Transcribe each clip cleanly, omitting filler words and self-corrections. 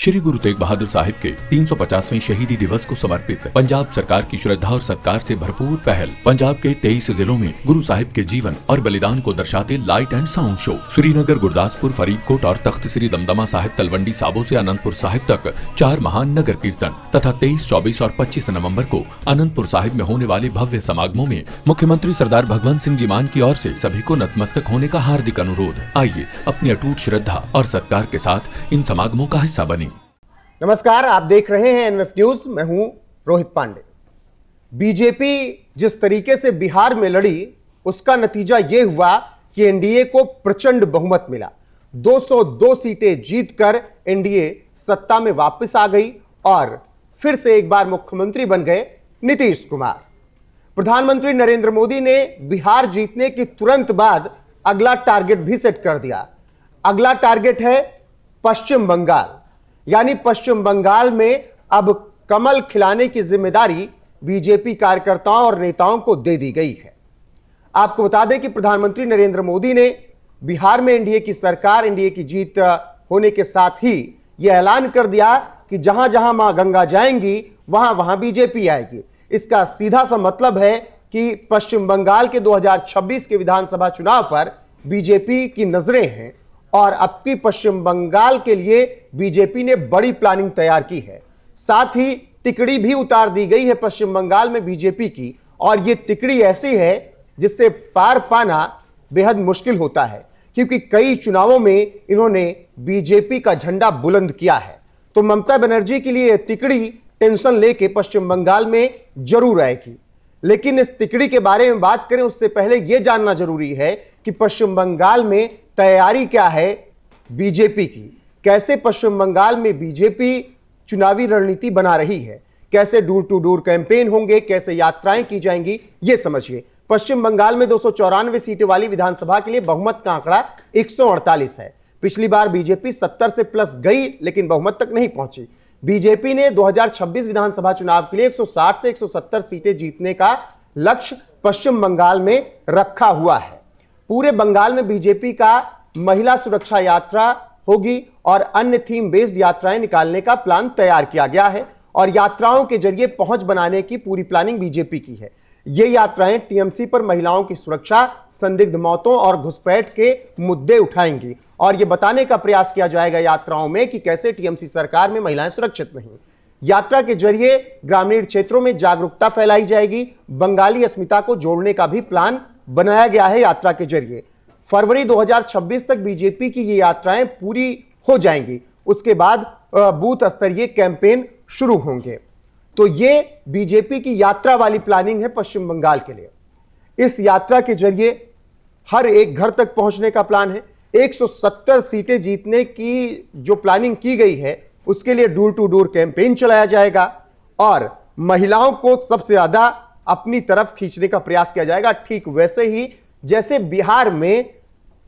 श्री गुरु तेग बहादुर साहिब के 350वें शहीदी दिवस को समर्पित पंजाब सरकार की श्रद्धा और सत्कार से भरपूर पहल। पंजाब के 23 जिलों में गुरु साहिब के जीवन और बलिदान को दर्शाते light and sound show Srinagar, Gurdaspur, Faridkot और तख्त श्री दमदमा साहिब, तलवंडी साबो से अनंतपुर साहिब तक 4 महान नगर कीर्तन तथा 23, 24 और 25 नवम्बर को अनंतपुर साहिब में होने वाले भव्य समागमों में मुख्यमंत्री सरदार भगवंत सिंह जी मान की ओर से सभी को नतमस्तक होने का हार्दिक अनुरोध। आइए अपनी अटूट श्रद्धा और सत्कार के साथ इन समागमों का हिस्सा बने। नमस्कार, आप देख रहे हैं एनएफ न्यूज। मैं हूं रोहित पांडे। बीजेपी जिस तरीके से बिहार में लड़ी उसका नतीजा यह हुआ कि एनडीए को प्रचंड बहुमत मिला। 202 सीटें जीतकर एनडीए सत्ता में वापस आ गई और फिर से एक बार मुख्यमंत्री बन गए नीतीश कुमार। प्रधानमंत्री नरेंद्र मोदी ने बिहार जीतने के तुरंत बाद अगला टारगेट भी सेट कर दिया। अगला टारगेट है पश्चिम बंगाल, यानी पश्चिम बंगाल में अब कमल खिलाने की जिम्मेदारी बीजेपी कार्यकर्ताओं और नेताओं को दे दी गई है। आपको बता दें कि प्रधानमंत्री नरेंद्र मोदी ने बिहार में एनडीए की सरकार, एनडीए की जीत होने के साथ ही यह ऐलान कर दिया कि जहां जहां मां गंगा जाएंगी वहां वहां बीजेपी आएगी। इसका सीधा सा मतलब है कि पश्चिम बंगाल के 2026 के विधानसभा चुनाव पर बीजेपी की नजरें हैं और अब की पश्चिम बंगाल के लिए बीजेपी ने बड़ी प्लानिंग तैयार की है। साथ ही तिकड़ी भी उतार दी गई है पश्चिम बंगाल में बीजेपी की, और यह तिकड़ी ऐसी है जिससे पार पाना बेहद मुश्किल होता है, क्योंकि कई चुनावों में इन्होंने बीजेपी का झंडा बुलंद किया है। तो ममता बनर्जी के लिए यह तिकड़ी टेंशन लेके पश्चिम बंगाल में जरूर आएगी। लेकिन इस तिकड़ी के बारे में बात करें उससे पहले यह जानना जरूरी है कि पश्चिम बंगाल में तैयारी क्या है बीजेपी की, कैसे पश्चिम बंगाल में बीजेपी चुनावी रणनीति बना रही है, कैसे डोर टू डोर कैंपेन होंगे, कैसे यात्राएं की जाएंगी, यह समझिए। पश्चिम बंगाल में 294 सीटें वाली विधानसभा के लिए बहुमत का आंकड़ा 148 है। पिछली बार बीजेपी 70 से प्लस गई लेकिन बहुमत तक नहीं पहुंची। बीजेपी ने 2026 विधानसभा चुनाव के लिए 160 से 170 सीटें जीतने का लक्ष्य पश्चिम बंगाल में रखा हुआ है। पूरे बंगाल में बीजेपी का महिला सुरक्षा यात्रा होगी और अन्य थीम बेस्ड यात्राएं निकालने का प्लान तैयार किया गया है और यात्राओं के जरिए पहुंच बनाने की पूरी प्लानिंग बीजेपी की है। ये यात्राएं टीएमसी पर महिलाओं की सुरक्षा, संदिग्ध मौतों और घुसपैठ के मुद्दे उठाएंगी और यह बताने का प्रयास किया जाएगा यात्राओं में कि कैसे टीएमसी सरकार में महिलाएं सुरक्षित नहीं। यात्रा के जरिए ग्रामीण क्षेत्रों में जागरूकता फैलाई जाएगी। बंगाली अस्मिता को जोड़ने का भी प्लान बनाया गया है यात्रा के जरिए। फरवरी 2026 तक बीजेपी की ये यात्राएं पूरी हो जाएंगी। उसके बाद बूथ स्तरीय कैंपेन शुरू होंगे। तो ये बीजेपी की यात्रा वाली प्लानिंग है पश्चिम बंगाल के लिए। इस यात्रा के जरिए हर एक घर तक पहुंचने का प्लान है। 170 सीटें जीतने की जो प्लानिंग की गई है उसके लिए डोर टू डोर कैंपेन चलाया जाएगा और महिलाओं को सबसे ज्यादा अपनी तरफ खींचने का प्रयास किया जाएगा। ठीक वैसे ही जैसे बिहार में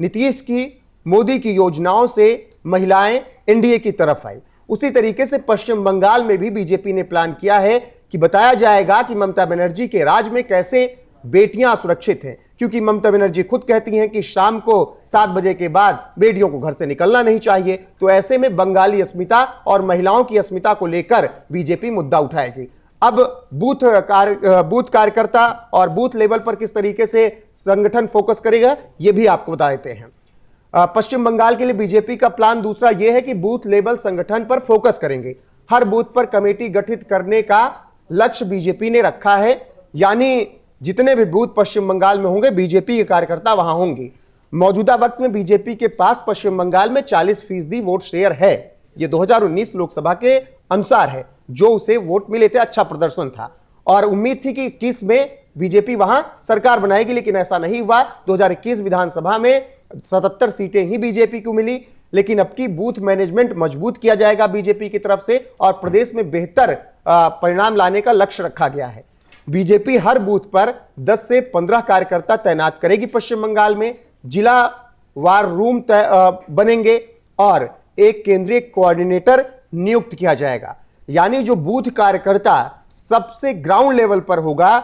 नीतीश की, मोदी की योजनाओं से महिलाएं एनडीए की तरफ आई, उसी तरीके से पश्चिम बंगाल में भी बीजेपी ने प्लान किया है कि बताया जाएगा कि ममता बनर्जी के राज में कैसे बेटियां सुरक्षित हैं, क्योंकि ममता बनर्जी खुद कहती हैं कि शाम को 7 बजे के बाद बेटियों को घर से निकलना नहीं चाहिए। तो ऐसे में बंगाली अस्मिता और महिलाओं की अस्मिता को लेकर बीजेपी मुद्दा उठाएगी। अब बूथ कार्यकर्ता और बूथ लेवल पर किस तरीके से संगठन फोकस करेगा यह भी आपको बता देते हैं। पश्चिम बंगाल के लिए बीजेपी का प्लान दूसरा यह है कि बूथ लेवल संगठन पर फोकस करेंगे। हर बूथ पर कमेटी गठित करने का लक्ष्य बीजेपी ने रखा है, यानी जितने भी बूथ पश्चिम बंगाल में होंगे बीजेपी के कार्यकर्ता वहां होंगे। मौजूदा वक्त में बीजेपी के पास पश्चिम बंगाल में 40% वोट शेयर है। यह 2019 लोकसभा के अनुसार है, जो उसे वोट मिले थे, अच्छा प्रदर्शन था और उम्मीद थी कि 21 में बीजेपी वहां सरकार बनाएगी, लेकिन ऐसा नहीं हुआ। 2021 विधानसभा में 77 सीटें ही बीजेपी को मिली। लेकिन अब की बूथ मैनेजमेंट मजबूत किया जाएगा बीजेपी की तरफ से और प्रदेश में बेहतर परिणाम लाने का लक्ष्य रखा गया है। बीजेपी हर बूथ पर 10 से 15 कार्यकर्ता तैनात करेगी पश्चिम बंगाल में। जिला वार रूम बनेंगे और एक केंद्रीय कोऑर्डिनेटर नियुक्त किया जाएगा, यानी जो बूथ कार्यकर्ता सबसे ग्राउंड लेवल पर होगा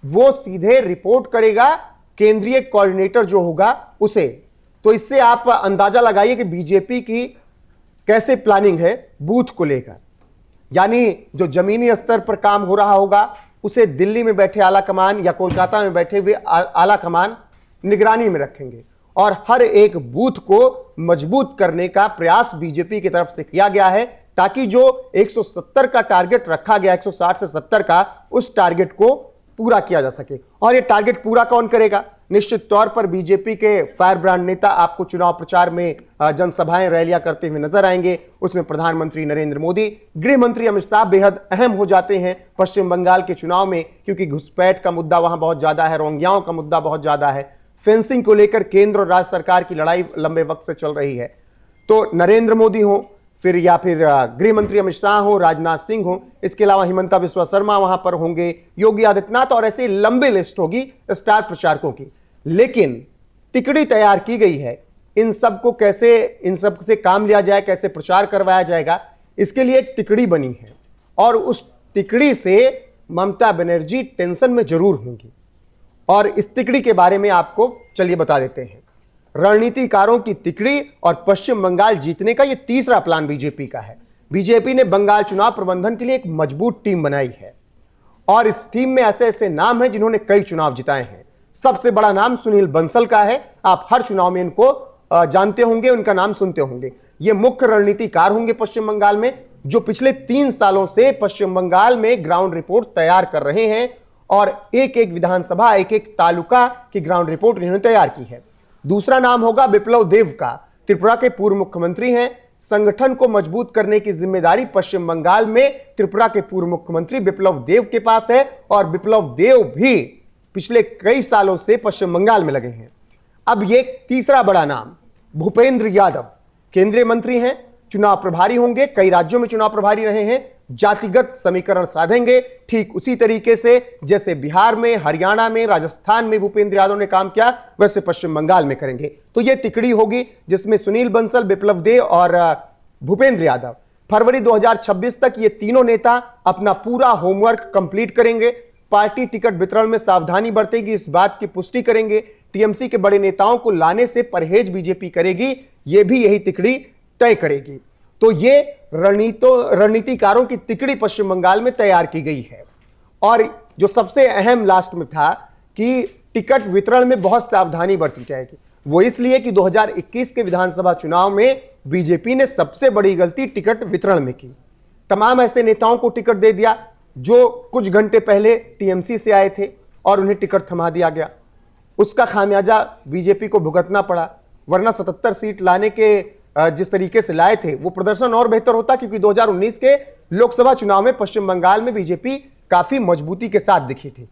वो सीधे रिपोर्ट करेगा केंद्रीय कोऑर्डिनेटर जो होगा उसे। तो इससे आप अंदाजा लगाइए कि बीजेपी की कैसे प्लानिंग है बूथ को लेकर, यानी जो जमीनी स्तर पर काम हो रहा होगा उसे दिल्ली में बैठे आला कमान या कोलकाता में बैठे हुए आला कमान निगरानी में रखेंगे और हर एक बूथ को मजबूत करने का प्रयास बीजेपी की तरफ से किया गया है, ताकि जो 170 का टारगेट रखा गया 160 से 70 का, उस टारगेट को पूरा किया जा सके। और ये टारगेट पूरा कौन करेगा? निश्चित तौर पर बीजेपी के फायर ब्रांड नेता आपको चुनाव प्रचार में जनसभाएं रैलियां करते हुए नजर आएंगे। उसमें प्रधानमंत्री नरेंद्र मोदी, गृह मंत्री अमित शाह बेहद अहम हो जाते हैं पश्चिम बंगाल के चुनाव में, क्योंकि घुसपैठ का मुद्दा वहां बहुत ज्यादा है, रोहिंग्याओं का मुद्दा बहुत ज्यादा है, फेंसिंग को लेकर केंद्र और राज्य सरकार की लड़ाई लंबे वक्त से चल रही है। तो नरेंद्र मोदी हो फिर या फिर गृह मंत्री अमित शाह हो, राजनाथ सिंह हो, इसके अलावा हिमंता बिस्वा शर्मा वहां पर होंगे, योगी आदित्यनाथ, और ऐसे लंबी लिस्ट होगी स्टार प्रचारकों की। लेकिन तिकड़ी तैयार की गई है, इन सब से काम लिया जाए, कैसे प्रचार करवाया जाएगा, इसके लिए एक तिकड़ी बनी है और उस तिकड़ी से ममता बनर्जी टेंशन में जरूर होंगी। और इस तिकड़ी के बारे में आपको चलिए बता देते हैं। रणनीतिकारों की तिकड़ी और पश्चिम बंगाल जीतने का यह तीसरा प्लान बीजेपी का है। बीजेपी ने बंगाल चुनाव प्रबंधन के लिए एक मजबूत टीम बनाई है और इस टीम में ऐसे ऐसे नाम हैं जिन्होंने कई चुनाव जिताए हैं। सबसे बड़ा नाम सुनील बंसल का है। आप हर चुनाव में इनको जानते होंगे, उनका नाम सुनते होंगे। ये मुख्य रणनीतिकार होंगे पश्चिम बंगाल में, जो पिछले 3 सालों से पश्चिम बंगाल में ग्राउंड रिपोर्ट तैयार कर रहे हैं और एक एक विधानसभा, एक एक तालुका की ग्राउंड रिपोर्ट इन्होंने तैयार की है। दूसरा नाम होगा बिप्लब देब का। त्रिपुरा के पूर्व मुख्यमंत्री हैं। संगठन को मजबूत करने की जिम्मेदारी पश्चिम बंगाल में त्रिपुरा के पूर्व मुख्यमंत्री बिप्लब देब के पास है और बिप्लब देब भी पिछले कई सालों से पश्चिम बंगाल में लगे हैं। अब ये तीसरा बड़ा नाम भूपेंद्र यादव, केंद्रीय मंत्री हैं, चुनाव प्रभारी होंगे, कई राज्यों में चुनाव प्रभारी रहे हैं, जातिगत समीकरण साधेंगे ठीक उसी तरीके से जैसे बिहार में, हरियाणा में, राजस्थान में भूपेंद्र यादव ने काम किया, वैसे पश्चिम बंगाल में करेंगे। तो यह तिकड़ी होगी जिसमें सुनील बंसल, बिप्लब देब और भूपेंद्र यादव। फरवरी 2026 तक ये तीनों नेता अपना पूरा होमवर्क कंप्लीट करेंगे। पार्टी टिकट वितरण में सावधानी बरतेगी, इस बात की पुष्टि करेंगे। टीएमसी के बड़े नेताओं को लाने से परहेज बीजेपी करेगी, यह भी यही तिकड़ी तय करेगी। तो ये रणनीतिकारों की तिकड़ी पश्चिम बंगाल में तैयार की गई है। और जो सबसे अहम लास्ट में था कि टिकट वितरण में बहुत सावधानी बरती जाएगी, वो इसलिए कि 2021 के विधानसभा चुनाव में बीजेपी ने सबसे बड़ी गलती टिकट वितरण में की। तमाम ऐसे नेताओं को टिकट दे दिया जो कुछ घंटे पहले टीएमसी से आए थे और उन्हें टिकट थमा दिया गया। उसका खामियाजा बीजेपी को भुगतना पड़ा, वरना 77 सीट लाने के जिस तरीके से लाए थे वो प्रदर्शन और बेहतर होता, क्योंकि 2019 के लोकसभा चुनाव में पश्चिम बंगाल में बीजेपी काफी मजबूती के साथ दिखी थी।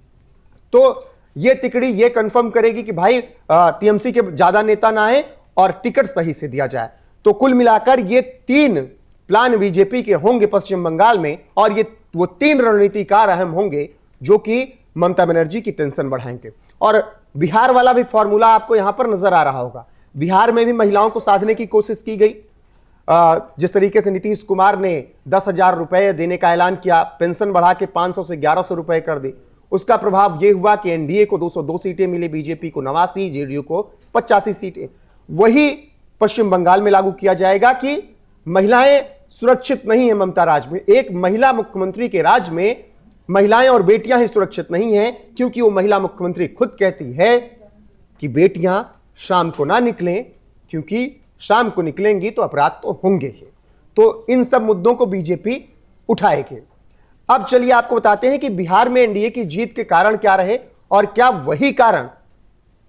तो ये तिकड़ी ये कंफर्म करेगी कि भाई टीएमसी के ज्यादा नेता ना आए और टिकट सही से दिया जाए। तो कुल मिलाकर ये 3 प्लान बीजेपी के होंगे पश्चिम बंगाल में और ये वो 3 रणनीतिकार अहम होंगे जो कि ममता बनर्जी की टेंशन बढ़ाएंगे। और बिहार वाला भी फॉर्मूला आपको यहां पर नजर आ रहा होगा। बिहार में भी महिलाओं को साधने की कोशिश की गई। जिस तरीके से नीतीश कुमार ने 10,000 रुपए देने का ऐलान किया, पेंशन बढ़ा के 500 से 1100 रुपए कर दी, उसका प्रभाव यह हुआ कि एनडीए को 202 सीटें मिली, बीजेपी को 89, जेडीयू को 85 सीटें। वही पश्चिम बंगाल में लागू किया जाएगा कि महिलाएं सुरक्षित नहीं है ममता राज में। एक महिला मुख्यमंत्री के राज में महिलाएं और बेटियां ही सुरक्षित नहीं है, क्योंकि वो महिला मुख्यमंत्री खुद कहती है कि बेटियां शाम को ना निकलें, क्योंकि शाम को निकलेंगी तो अपराध तो होंगे ही। तो इन सब मुद्दों को बीजेपी उठाएगी। अब चलिए आपको बताते हैं कि बिहार में एनडीए की जीत के कारण क्या रहे और क्या वही कारण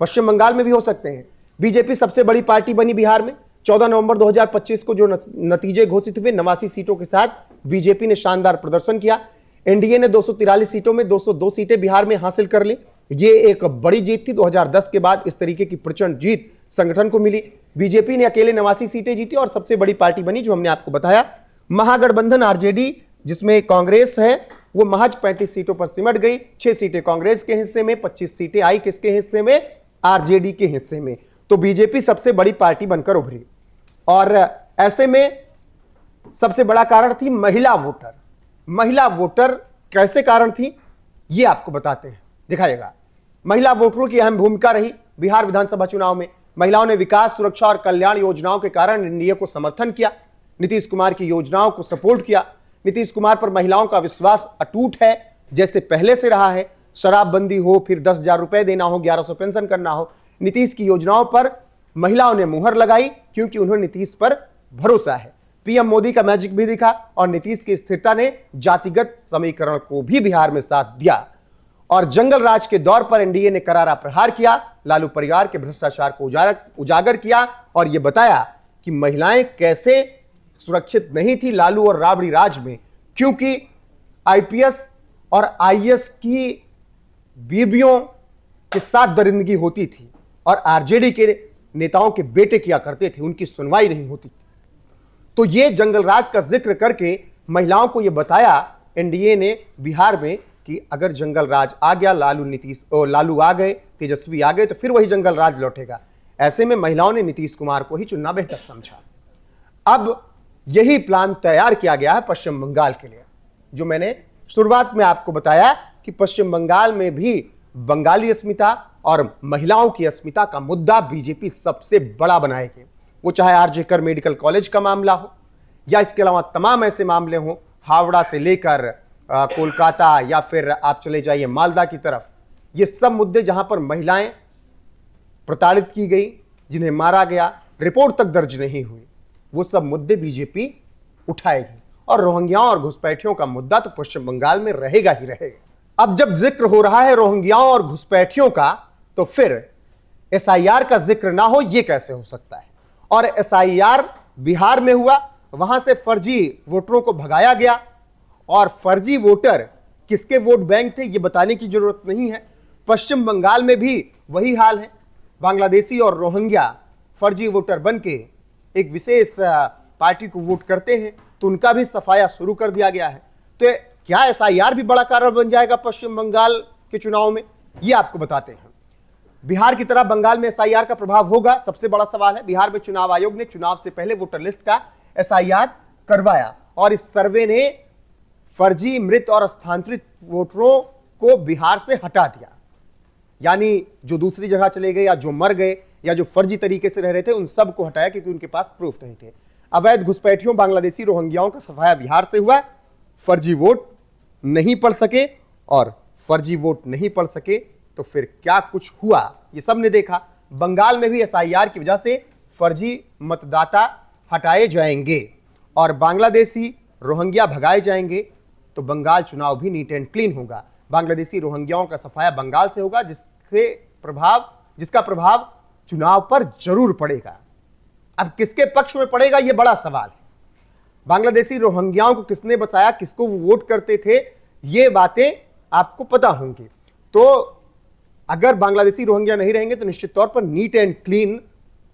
पश्चिम बंगाल में भी हो सकते हैं। बीजेपी सबसे बड़ी पार्टी बनी बिहार में। 14 नवंबर 2025 को जो नतीजे घोषित हुए, 89 सीटों के साथ बीजेपी ने शानदार प्रदर्शन किया। एनडीए ने 243 सीटों में 202 सीटें बिहार में हासिल कर ली। ये एक बड़ी जीत थी। 2010 के बाद इस तरीके की प्रचंड जीत संगठन को मिली। बीजेपी ने अकेले 89 सीटें जीती और सबसे बड़ी पार्टी बनी, जो हमने आपको बताया। महागठबंधन आरजेडी जिसमें कांग्रेस है, वो महज 35 सीटों पर सिमट गई। 6 सीटें कांग्रेस के हिस्से में, 25 सीटें आई किसके हिस्से में? आरजेडी के हिस्से में। तो बीजेपी सबसे बड़ी पार्टी बनकर उभरी। और ऐसे में सबसे बड़ा कारण थी महिला वोटर। महिला वोटर कैसे कारण थी ये आपको बताते हैं, दिखाएगा। महिला वोटरों की अहम भूमिका रही बिहार विधानसभा चुनाव में। महिलाओं ने विकास, सुरक्षा और कल्याण योजनाओं के कारण एनडीए को समर्थन किया। नीतीश कुमार की योजनाओं को सपोर्ट किया। नीतीश कुमार पर महिलाओं का विश्वास अटूट है, जैसे पहले से रहा है। शराबबंदी हो, फिर 10,000 रुपए देना हो, 1100 पेंशन करना हो, नीतीश की योजनाओं पर महिलाओं ने मुहर लगाई, क्योंकि उन्हें नीतीश पर भरोसा है। पीएम मोदी का मैजिक भी दिखा और नीतीश की स्थिरता ने जातिगत समीकरण को भी बिहार में साथ दिया। और जंगल राज के दौर पर एनडीए ने करारा प्रहार किया, लालू परिवार के भ्रष्टाचार को उजागर किया और यह बताया कि महिलाएं कैसे सुरक्षित नहीं थी लालू और राबड़ी राज में, क्योंकि आईपीएस और आईएएस की बीबियों के साथ दरिंदगी होती थी और आरजेडी के नेताओं के बेटे किया करते थे, उनकी सुनवाई नहीं होती थी। तो ये जंगल राज का जिक्र करके महिलाओं को यह बताया एनडीए ने बिहार में कि अगर जंगल राज आ गया, लालू आ गए, तेजस्वी आ गए, तो फिर वही जंगल राज लौटेगा। ऐसे में महिलाओं ने नीतीश कुमार को ही चुनना बेहतर समझा। अब यही प्लान तैयार किया गया है पश्चिम बंगाल के लिए, जो मैंने शुरुआत में आपको बताया कि पश्चिम बंगाल में भी बंगाली अस्मिता और महिलाओं की अस्मिता का मुद्दा बीजेपी सबसे बड़ा बनाएगी। वो चाहे आरजे कर मेडिकल कॉलेज का मामला हो या इसके अलावा तमाम ऐसे मामले हो, हावड़ा से लेकर कोलकाता या फिर आप चले जाइए मालदा की तरफ, ये सब मुद्दे जहां पर महिलाएं प्रताड़ित की गई, जिन्हें मारा गया, रिपोर्ट तक दर्ज नहीं हुई, वो सब मुद्दे बीजेपी उठाएगी। और रोहिंग्याओं और घुसपैठियों का मुद्दा तो पश्चिम बंगाल में रहेगा ही रहेगा। अब जब जिक्र हो रहा है रोहिंग्याओं और घुसपैठियों का, तो फिर एसआईआर का जिक्र ना हो, यह कैसे हो सकता है। और एसआईआर बिहार में हुआ, वहां से फर्जी वोटरों को भगाया गया, और फर्जी वोटर किसके वोट बैंक थे यह बताने की जरूरत नहीं है। पश्चिम बंगाल में भी वही हाल है। बांग्लादेशी और रोहिंग्या फर्जी वोटर बनके एक विशेष पार्टी को वोट करते हैं, तो उनका भी सफाया शुरू कर दिया गया है। तो क्या एसआईआर भी बड़ा कारण बन जाएगा पश्चिम बंगाल के चुनाव में, ये आपको बताते हैं। बिहार की तरह बंगाल में एसआईआर का प्रभाव होगा, सबसे बड़ा सवाल है। बिहार में चुनाव आयोग ने चुनाव से पहले वोटर लिस्ट का एसआईआर करवाया और इस सर्वे ने फर्जी, मृत और स्थानांतरित वोटरों को बिहार से हटा दिया। यानी जो दूसरी जगह चले गए या जो मर गए या जो फर्जी तरीके से रह रहे थे, उन सब को हटाया क्योंकि उनके पास प्रूफ नहीं थे। अवैध घुसपैठियों, बांग्लादेशी, रोहिंग्याओं का सफाया बिहार से हुआ। फर्जी वोट नहीं पड़ सके, और फर्जी वोट नहीं पड़ सके तो फिर क्या कुछ हुआ ये सब ने देखा। बंगाल में भी एसआईआर की वजह से फर्जी मतदाता हटाए जाएंगे और बांग्लादेशी, रोहिंग्या भगाए जाएंगे, तो बंगाल चुनाव भी नीट एंड क्लीन होगा। बांग्लादेशी, रोहिंग्याओं का सफाया बंगाल से होगा, जिसका प्रभाव चुनाव पर जरूर पड़ेगा। अब किसके पक्ष में पड़ेगा यह बड़ा सवाल है। बांग्लादेशी, रोहिंग्याओं को किसने बचाया, किसको वो वोट करते थे, ये बातें आपको पता होंगी। तो अगर बांग्लादेशी, रोहिंग्या नहीं रहेंगे तो निश्चित तौर पर नीट एंड क्लीन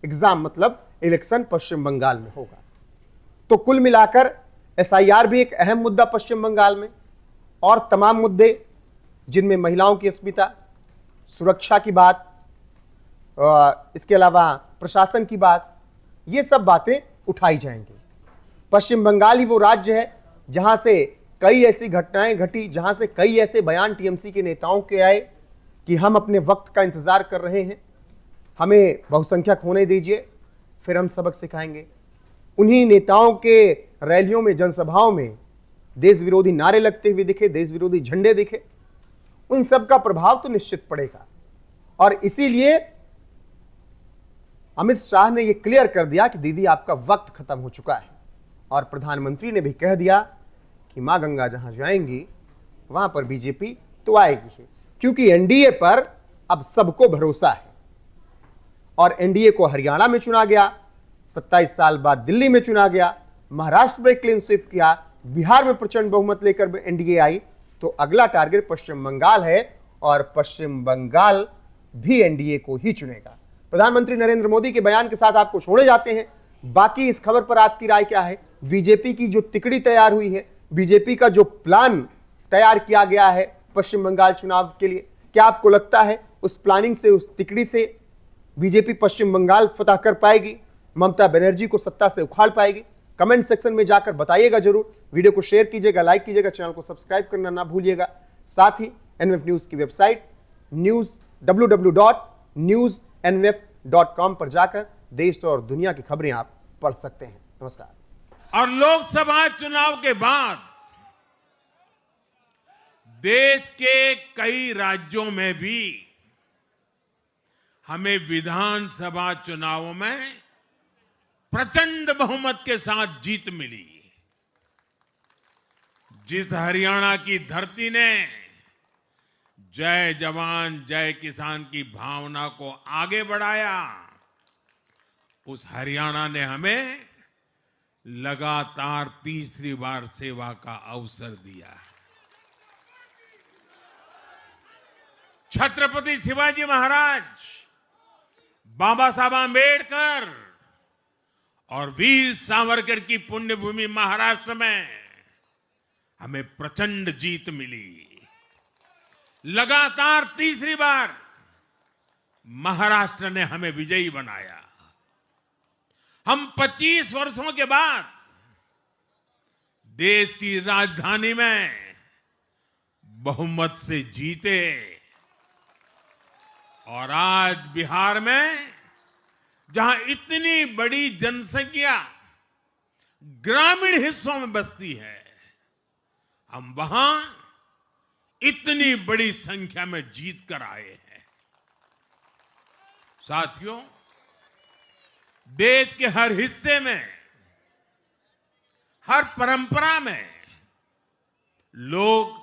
एग्जाम मतलब इलेक्शन पश्चिम बंगाल में होगा। तो कुल मिलाकर एसआईआर भी एक अहम मुद्दा पश्चिम बंगाल में, और तमाम मुद्दे जिनमें महिलाओं की अस्मिता, सुरक्षा की बात, इसके अलावा प्रशासन की बात, ये सब बातें उठाई जाएंगी। पश्चिम बंगाल ही वो राज्य है जहां से कई ऐसी घटनाएं घटी, जहां से कई ऐसे बयान टीएमसी के नेताओं के आए कि हम अपने वक्त का इंतजार कर रहे हैं, हमें बहुसंख्यक होने दीजिए, फिर हम सबक सिखाएंगे। उन्हीं नेताओं के रैलियों में, जनसभाओं में देश विरोधी नारे लगते हुए दिखे, देश विरोधी झंडे दिखे। उन सब का प्रभाव तो निश्चित पड़ेगा। और इसीलिए अमित शाह ने यह क्लियर कर दिया कि दीदी आपका वक्त खत्म हो चुका है, और प्रधानमंत्री ने भी कह दिया कि मां गंगा जहां जाएंगी वहां पर बीजेपी तो आएगी ही, क्योंकि एनडीए पर अब सबको भरोसा है। और एनडीए को हरियाणा में चुना गया, 27 साल बाद दिल्ली में चुना गया, महाराष्ट्र में क्लीन स्वीप किया, बिहार में प्रचंड बहुमत लेकर एनडीए आई, तो अगला टारगेट पश्चिम बंगाल है, और पश्चिम बंगाल भी एनडीए को ही चुनेगा। प्रधानमंत्री नरेंद्र मोदी के बयान के साथ आपको छोड़े जाते हैं। बाकी इस खबर पर आपकी राय क्या है? बीजेपी की जो तिकड़ी तैयार हुई है, बीजेपी का जो प्लान तैयार किया गया है पश्चिम बंगाल चुनाव के लिए, क्या आपको लगता है उस प्लानिंग से, उस तिकड़ी से बीजेपी पश्चिम बंगाल फतह कर पाएगी, ममता बनर्जी को सत्ता से उखाड़ पाएगी? कमेंट सेक्शन में जाकर बताइएगा जरूर। वीडियो को शेयर कीजिएगा, लाइक कीजिएगा, चैनल को सब्सक्राइब करना ना भूलिएगा। साथ ही एनवेफ न्यूज की वेबसाइट www.newsnwef.com पर जाकर देश और दुनिया की खबरें आप पढ़ सकते हैं। नमस्कार। और लोकसभा चुनाव के बाद देश के कई राज्यों में भी हमें विधानसभा चुनावों में प्रचंड बहुमत के साथ जीत मिली। जिस हरियाणा की धरती ने जय जवान जय किसान की भावना को आगे बढ़ाया, उस हरियाणा ने हमें लगातार तीसरी बार सेवा का अवसर दिया। छत्रपति शिवाजी महाराज, बाबा साहब आंबेडकर और वीर सावरकर की पुण्यभूमि महाराष्ट्र में हमें प्रचंड जीत मिली। लगातार तीसरी बार महाराष्ट्र ने हमें विजयी बनाया। हम 25 वर्षों के बाद देश की राजधानी में बहुमत से जीते और आज बिहार में जहां इतनी बड़ी जनसंख्या ग्रामीण हिस्सों में बसती है, हम वहां इतनी बड़ी संख्या में जीत कर आए हैं। साथियों, देश के हर हिस्से में, हर परंपरा में लोग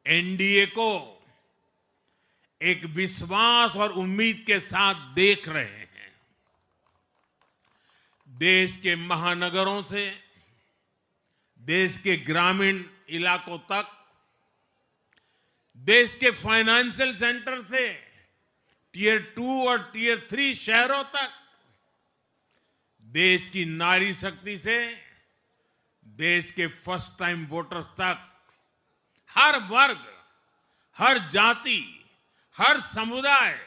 एनडीए को एक विश्वास और उम्मीद के साथ देख रहे हैं। देश के महानगरों से देश के ग्रामीण इलाकों तक, देश के फाइनेंशियल सेंटर से टियर 2 और टियर 3 शहरों तक, देश की नारी शक्ति से देश के फर्स्ट टाइम वोटर्स तक, हर वर्ग, हर जाति, हर समुदाय,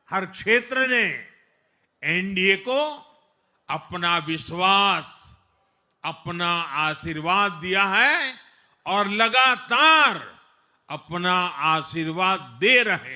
हर क्षेत्र ने एनडीए को अपना विश्वास, अपना आशीर्वाद दिया है और लगातार अपना आशीर्वाद दे रहे हैं।